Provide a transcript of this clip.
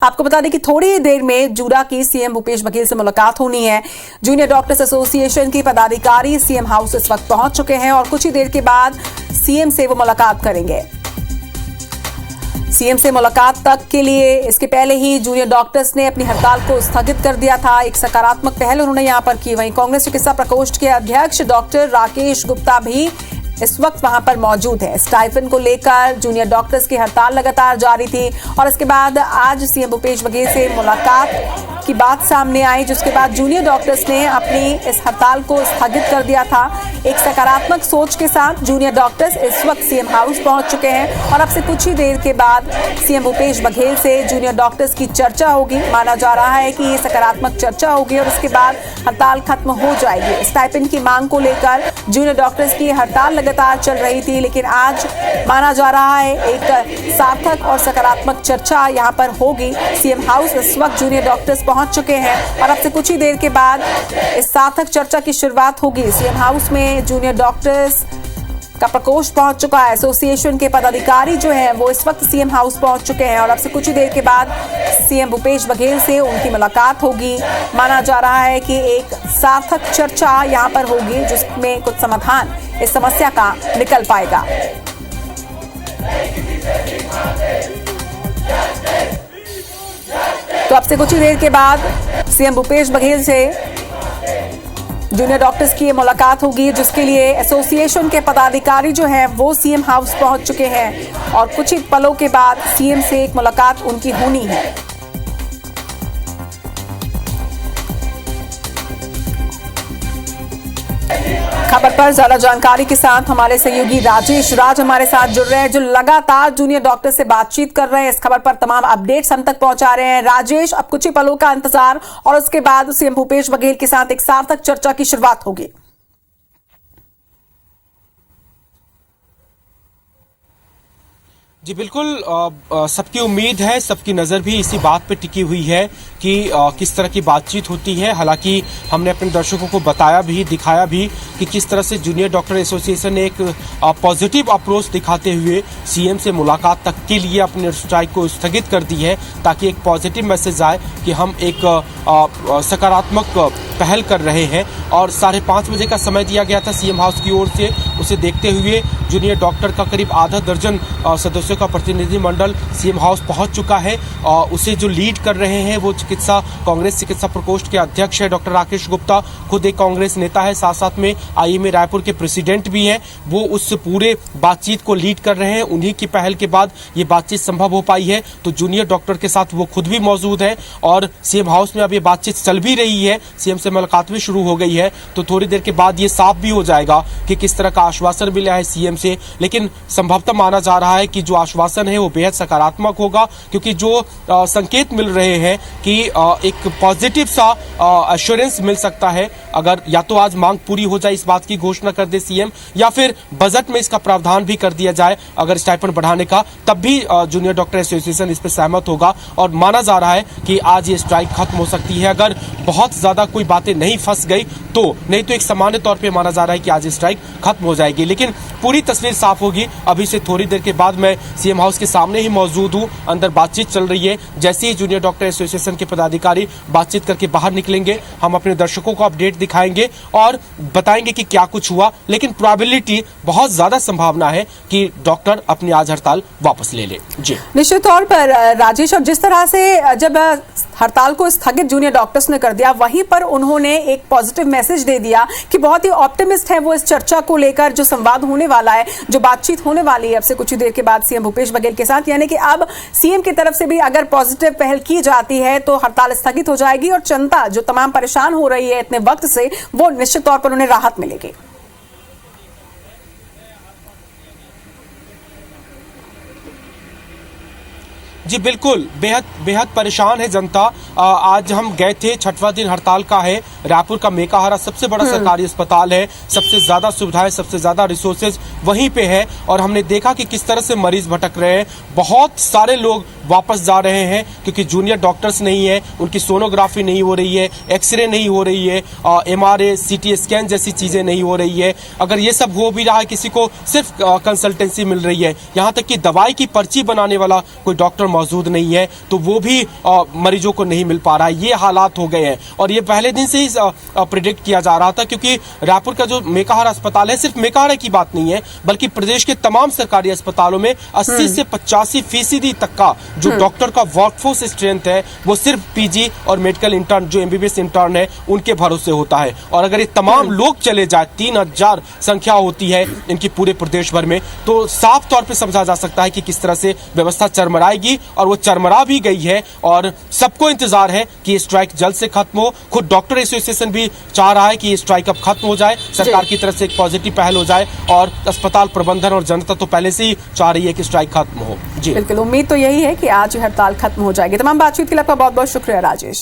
आपको बता दें कि थोड़ी देर में जूडा की सीएम भूपेश बघेल से मुलाकात होनी है। जूनियर डॉक्टर्स एसोसिएशन के पदाधिकारी सीएम हाउस इस वक्त पहुंच चुके हैं और कुछ ही देर के बाद सीएम से वो मुलाकात करेंगे। सीएम से मुलाकात तक के लिए इसके पहले ही जूनियर डॉक्टर्स ने अपनी हड़ताल को स्थगित कर दिया था। एक सकारात्मक पहल उन्होंने यहां पर की। वहीं कांग्रेस चिकित्सा प्रकोष्ठ के अध्यक्ष डॉक्टर राकेश गुप्ता भी इस वक्त वहां पर मौजूद है। स्टाइफन को लेकर जूनियर डॉक्टर्स की हड़ताल लगातार जारी थी और इसके बाद आज सीएम भूपेश बघेल से मुलाकात की बात सामने आई, जिसके बाद जूनियर डॉक्टर्स ने अपनी इस हड़ताल को स्थगित कर दिया था। एक सकारात्मक सोच के साथ जूनियर डॉक्टर्स इस वक्त सीएम हाउस पहुंच चुके हैं और अब से कुछ ही देर के बाद सीएम भूपेश बघेल से जूनियर डॉक्टर्स की चर्चा होगी। माना जा रहा है कि ये सकारात्मक चर्चा होगी और उसके बाद हड़ताल खत्म हो जाएगी। स्टाइपेंड की मांग को लेकर जूनियर डॉक्टर्स की हड़ताल लगातार चल रही थी, लेकिन आज माना जा रहा है एक सार्थक और सकारात्मक चर्चा यहां पर होगी। सीएम हाउस इस वक्त जूनियर डॉक्टर्स पहुंच चुके हैं और अब से कुछ ही देर के बाद इस सार्थक चर्चा की शुरुआत होगी। सीएम हाउस में जूनियर डॉक्टर्स का प्रकोष्ठ पहुंच चुका है। एसोसिएशन के पदाधिकारी जो हैं वो इस वक्त सीएम हाउस पहुंच चुके हैं और अब से कुछ ही देर के बाद सीएम भूपेश बघेल से उनकी मुलाकात होगी। माना जा रहा है कि एक सार्थक चर्चा यहां पर होगी जिसमें कुछ समाधान इस समस्या का निकल पाएगा। तो अब से कुछ ही देर के बाद सीएम भूपेश बघेल से जूनियर डॉक्टर्स की मुलाकात होगी, जिसके लिए एसोसिएशन के पदाधिकारी जो हैं वो सीएम हाउस पहुंच चुके हैं और कुछ ही पलों के बाद सीएम से एक मुलाकात उनकी होनी है। खबर पर ज्यादा जानकारी के साथ हमारे सहयोगी राजेश हमारे साथ जुड़ रहे हैं, जो लगातार जूनियर डॉक्टर से बातचीत कर रहे हैं। इस खबर पर तमाम अपडेट्स हम तक पहुंचा रहे हैं। राजेश, अब कुछ ही पलों का इंतजार और उसके बाद सीएम भूपेश बघेल के साथ एक सार्थक चर्चा की शुरुआत होगी। जी बिल्कुल, सबकी उम्मीद है, सबकी नज़र भी इसी बात पे टिकी हुई है कि किस तरह की बातचीत होती है। हालांकि हमने अपने दर्शकों को बताया भी, दिखाया भी कि किस तरह से जूनियर डॉक्टर एसोसिएशन ने एक पॉजिटिव अप्रोच दिखाते हुए सीएम से मुलाकात तक के लिए अपने स्ट्राइक को स्थगित कर दी है, ताकि एक पॉजिटिव मैसेज आए कि हम एक सकारात्मक पहल कर रहे हैं। और 5:30 बजे का समय दिया गया था सीएम हाउस की ओर से। उसे देखते हुए जूनियर डॉक्टर का करीब आधा दर्जन सदस्यों का प्रतिनिधिमंडल सीएम हाउस पहुंच चुका है। उसे जो लीड कर रहे हैं वो कांग्रेस चिकित्सा प्रकोष्ठ के अध्यक्ष है डॉक्टर राकेश गुप्ता, खुद एक कांग्रेस नेता है, साथ साथ में आईएमए रायपुर के प्रेसिडेंट भी हैं। वो उस पूरे बातचीत को लीड कर रहे हैं। उन्हीं की पहल के बाद ये बातचीत संभव हो पाई है। तो जूनियर डॉक्टर के साथ वो खुद भी मौजूद है और सीएम हाउस में अब ये बातचीत चल भी रही है, सीएम से मुलाकात भी शुरू हो गई है। तो थोड़ी देर के बाद ये साफ भी हो जाएगा कि किस तरह का आश्वासन मिला है सीएम से। लेकिन संभवतः माना जा रहा है कि जो आश्वासन है वो बेहद सकारात्मक होगा, क्योंकि जो संकेत मिल रहे हैं कि एक पॉजिटिव सा एश्योरेंस मिल सकता है अगर या तो आज मांग पूरी हो जाए, इस बात की घोषणा कर दे सीएम, या फिर बजट में इसका प्रावधान भी कर दिया जाए अगर स्टाइपेंड बढ़ाने का, तब भी जूनियर डॉक्टर एसोसिएशन इस पर सहमत होगा। और माना जा रहा है कि आज ये स्ट्राइक खत्म हो सकती है अगर बहुत ज्यादा कोई बातें नहीं फंस गई तो। नहीं तो एक सामान्य तौर पे माना जा रहा है कि आज ये स्ट्राइक खत्म हो जाएगी, लेकिन पूरी तस्वीर साफ होगी। अभी से थोड़ी देर के बाद मैं सीएम हाउस के सामने ही मौजूद हूं, अंदर बातचीत चल रही है। जैसे ही जूनियर डॉक्टर एसोसिएशन के पदाधिकारी बातचीत करके बाहर निकलेंगे, हम अपने दर्शकों को अपडेट दिखाएंगे और बताएंगे कि क्या कुछ हुआ। लेकिन प्रोबेबिलिटी, बहुत ज्यादा संभावना है कि डॉक्टर अपनी आज हड़ताल वापस ले ले। जी निश्चित तौर पर राजेश, और जिस तरह से जब हड़ताल को स्थगित जूनियर डॉक्टर्स ने कर दिया, वहीं पर उन्होंने एक पॉजिटिव मैसेज दे दिया कि बहुत ही ऑप्टिमिस्ट है वो इस चर्चा को लेकर, जो संवाद होने वाला है, जो बातचीत होने वाली है अब से कुछ ही देर के बाद सीएम भूपेश बघेल के साथ। यानी कि अब सीएम की तरफ से भी अगर पॉजिटिव पहल की जाती है तो हड़ताल स्थगित हो जाएगी और जनता जो तमाम परेशान हो रही है इतने वक्त से, वो निश्चित तौर पर उन्हें राहत मिलेगी। जी बिल्कुल, बेहद परेशान है जनता। आज हम गए थे, 6वां दिन हड़ताल का है। रायपुर का मेकाहारा सबसे बड़ा सरकारी अस्पताल है, सबसे ज्यादा सुविधाएं, सबसे ज्यादा रिसोर्सेज वहीं पे है। और हमने देखा कि किस तरह से मरीज भटक रहे हैं। बहुत सारे लोग वापस जा रहे हैं क्योंकि जूनियर डॉक्टर्स नहीं है, उनकी सोनोग्राफी नहीं हो रही है, एक्सरे नहीं हो रही है, MRA CT स्कैन जैसी चीजें नहीं हो रही है। अगर ये सब हो भी रहा है, किसी को सिर्फ कंसल्टेंसी मिल रही है, यहाँ तक कि दवाई की पर्ची बनाने वाला कोई डॉक्टर मौजूद नहीं है तो वो भी मरीजों को नहीं मिल पा रहा है। ये हालात हो गए हैं और ये पहले दिन से ही प्रिडिक्ट किया जा रहा था, क्योंकि रायपुर का जो मेकाहारा अस्पताल है, सिर्फ मेकाहारा की बात नहीं है बल्कि प्रदेश के तमाम सरकारी अस्पतालों में 80 से 85% तक का जो डॉक्टर का वर्कफोर्स स्ट्रेंथ है वो सिर्फ पीजी और मेडिकल इंटर्न, जो एमबीबीएस इंटर्न है, उनके भरोसे होता है। और अगर ये तमाम लोग चले जाए, 3000 संख्या होती है इनकी पूरे प्रदेश भर में, तो साफ तौर पे समझा जा सकता है कि किस तरह से व्यवस्था चरमराएगी और वो चरमरा भी गई है। और सबको इंतजार है कि ये स्ट्राइक जल्द से खत्म हो। खुद डॉक्टर एसोसिएशन भी चाह रहा है कि ये स्ट्राइक अब खत्म हो जाए, सरकार की तरफ से एक पॉजिटिव पहल हो जाए और अस्पताल प्रबंधन और जनता तो पहले से ही चाह रही है कि स्ट्राइक खत्म हो। जी बिल्कुल, उम्मीद तो यही है कि आज हड़ताल खत्म हो जाएगी। तमाम बातचीत के लिए आपका बहुत बहुत शुक्रिया राजेश।